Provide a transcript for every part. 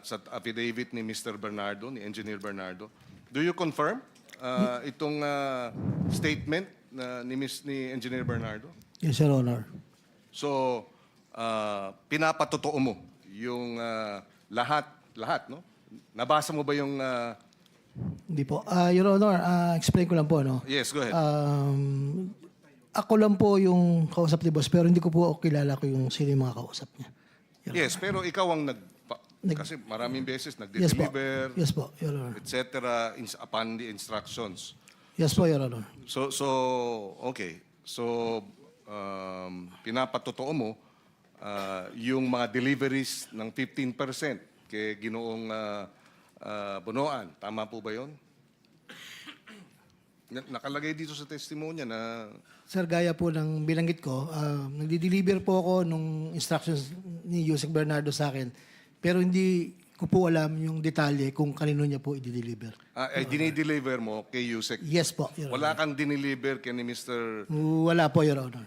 sa affidavit ni Mr. Bernardo, ni Engineer Bernardo. Do you confirm itong statement ni Engineer Bernardo? Yes, Your Honor. So, pinapatotoo mo yung lahat, no? Nabasa mo ba yung... Hindi po. Your Honor, explain ko lang po, no? Yes, go ahead. Ako lang po yung kausap ni boss, pero hindi ko po kilala ko yung sino yung mga kausap niya. Your Yes, pero ikaw ang kasi maraming beses Yes po. nagde-deliver, Yes po, Your Honor. etc. Upon the instructions. Yes po, Your Honor. Okay. So, pinapatotoo mo yung mga deliveries ng 15% kay Ginoong Bunoan. Tama po ba yun? Nakalagay dito sa testimonya na... Sir, gaya po ng bilanggit ko, nagdi-deliver po ako nung instructions ni Yusek Bernardo sa akin, pero hindi ko po alam yung detalye kung kanino niya po i-deliver. dinideliver mo kay Yusek? Yes po, Your Wala Honor. kang diniliver kay ni Mr. Wala po, Your Honor.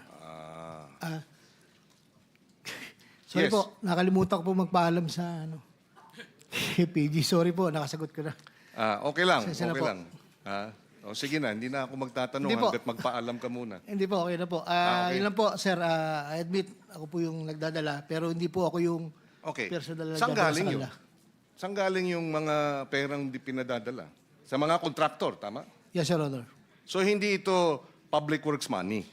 Sorry Yes. po, nakalimutan ko po magpaalam sa PG. Sorry po, nakasagot ko na. Okay lang, Pasensya na okay po. lang. Sige na, hindi na ako magtatanong Hindi po. hanggat magpaalam ka muna. Hindi po, okay na po. Okay. Yun lang po, sir. I admit, ako po yung nagdadala, pero hindi po ako yung Okay. personal na Saan nagdadala galing sa yun? kanila. Saan galing yung mga perang di pinadadala? Sa mga kontraktor, tama? Yes, Your Honor. So hindi ito public works money?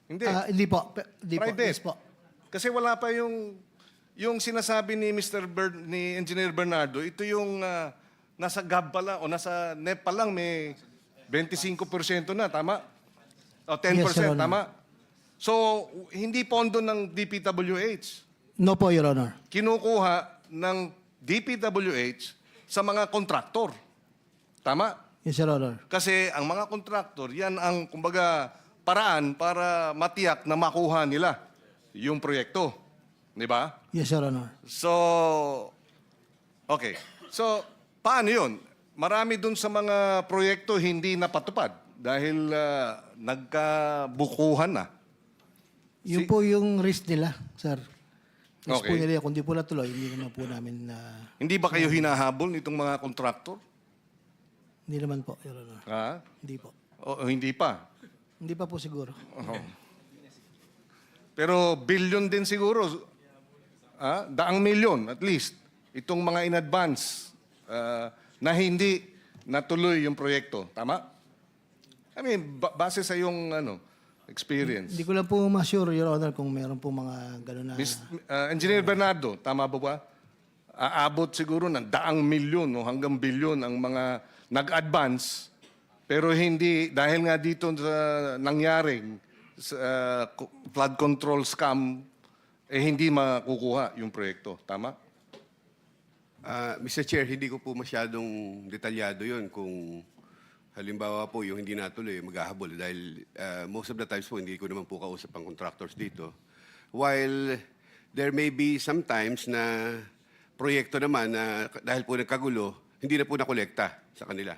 Hindi. Hindi po. Hindi po. Private. Yes po. Kasi wala pa yung sinasabi ni ni Engineer Bernardo, ito yung nasa GAB pa lang o nasa NEP pa lang may 25% na, tama? O 10%, Yes, Your Honor. tama? So, hindi pondo ng DPWH. No po, Your Honor. Kinukuha ng DPWH sa mga kontraktor. Tama? Yes, Your Honor. Kasi ang mga kontraktor, yan ang, kumbaga, paraan para matiyak na makuha nila yung proyekto. Di ba? Yes, Your Honor. So, okay. So, paano yun? Marami dun sa mga proyekto hindi napatupad dahil nagkabukuhan na. Yun po yung risk nila, sir. Risk po Okay. nila. Kung di po natuloy, hindi naman po namin na... Hindi ba kayo hinahabol nitong mga kontraktor? Hindi naman po, Your Honor. Ha? Hindi po. O hindi pa? Hindi pa po siguro. Pero billion din siguro. Daang milyon at least. Itong mga in advance na hindi natuloy yung proyekto. Tama? I mean, base sa yung experience. Hindi ko lang po ma-sure, Your Honor, kung meron po mga gano'n na... Engineer Bernardo, tama ba ba? Aabot siguro ng daang milyon o hanggang bilyon ang mga nag-advance pero hindi, dahil nga dito sa nangyaring flood control scam, hindi makukuha yung proyekto. Tama? Mr. Chair, hindi ko po masyadong detalyado yun kung halimbawa po yung hindi natuloy, maghahabol. Dahil most of the times po, hindi ko naman po kausap ang contractors dito. While there may be sometimes na proyekto naman na dahil po nagkagulo, hindi na po nakolekta sa kanila.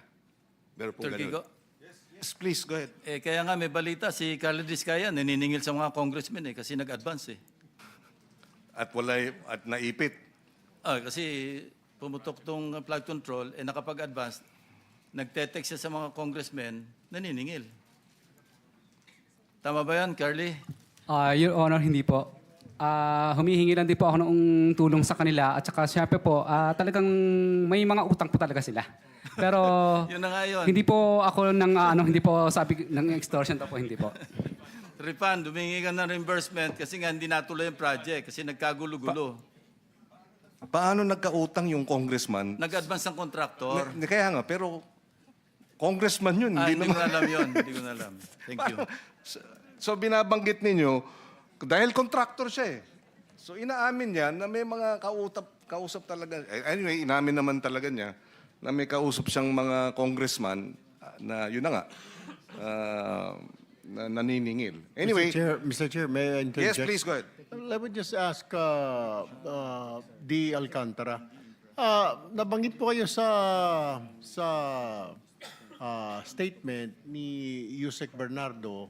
Meron po Sir ganun. Kiko? Yes, please, go ahead. Kaya nga may balita, si Carlo Discaya naniningil sa mga congressmen kasi nag-advance At naipit. Kasi pumutok tong flood control, nakapag-advance, nagte-text siya sa mga congressmen, naniningil. Tama ba yan, Carly? Your Honor, hindi po. Humihingi lang din po ako ng tulong sa kanila at saka syempre po, talagang may mga utang po talaga sila. Pero Yun na nga yun. hindi po ako hindi po sabi ng extortion to po, hindi po. Ripan, dumingi ka ng reimbursement kasi nga hindi natuloy yung project kasi nagkagulo-gulo. Paano nagkautang yung congressman? Nag-advance ng contractor. Kaya nga, pero congressman yun. Hindi ko naman. na alam yun. Hindi ko na alam. Thank you. So binabanggit ninyo, dahil contractor siya So inaamin niya na may mga kausap talaga. Anyway, inamin naman talaga niya na may kausap siyang mga congressman na yun na nga, na naniningil. Anyway, Mr. Chair, may I interject? yes, please, go ahead. Let me just ask D. Alcantara. Nabanggit po kayo sa statement ni Yusek Bernardo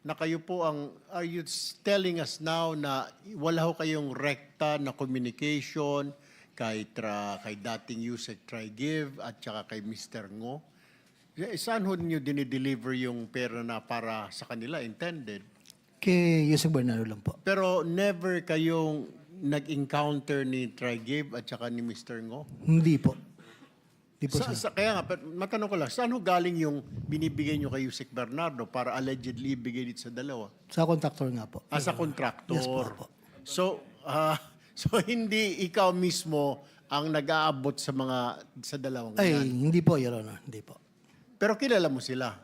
na kayo po are you telling us now na wala ho kayong rekta na communication kay dating Yusek Tri-Give at saka kay Mr. Ngo? Saan ho niyo dinideliver yung pera na para sa kanila intended? Kay Yusek Bernardo lang po. Pero never kayong nag-encounter ni Tri-Give at saka ni Mr. Ngo? Hindi po. Hindi po, sir. Kaya nga, matanong ko lang, saan ho galing yung binibigay nyo kay Yusek Bernardo para allegedly ibigay dito sa dalawa? Sa contractor nga po. As a contractor. Yes po. So, so hindi ikaw mismo ang nag-aabot sa dalawang Ay, yan. hindi po, Your Honor. Hindi po. Pero kilala mo sila,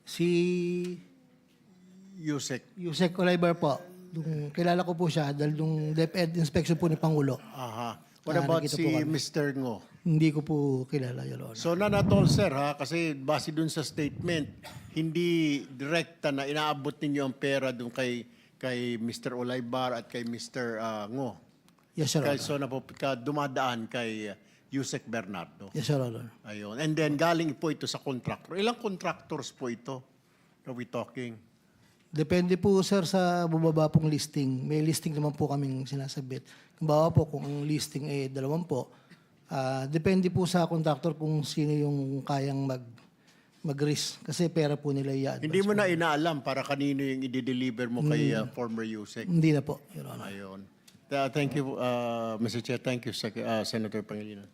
Si Yusek. Yusek Oliver po, kilala ko po siya dahil nung DepEd inspection po ni Pangulo. Aha. What about nakita si po kami. Mr. Ngo? Hindi ko po kilala, Your Honor. So nanatol sir ha, kasi base dun sa statement, hindi direkta na inaabot ninyo ang pera dun kay Mr. Olaybar at kay Mr. Ngo. Yes, Your Kaya Honor. so dumadaan kay Yusek Bernardo. Yes, Your Honor. Ayun. And then galing po ito sa contractor. Ilang contractors po ito? Are we talking? Depende po, sir, sa bubaba pong listing. May listing naman po kaming sinasabit. Kung bawa po, kung ang listing ay 2 po, depende po sa contractor kung sino yung kayang mag-risk. Kasi pera po nila i-advance. Hindi mo na inaalam para kanino yung i-deliver mo kay former Yusek. Hindi na po, Your Honor. Ayun. Thank you, Mr. Chair. Thank you, Senator Pangilinan.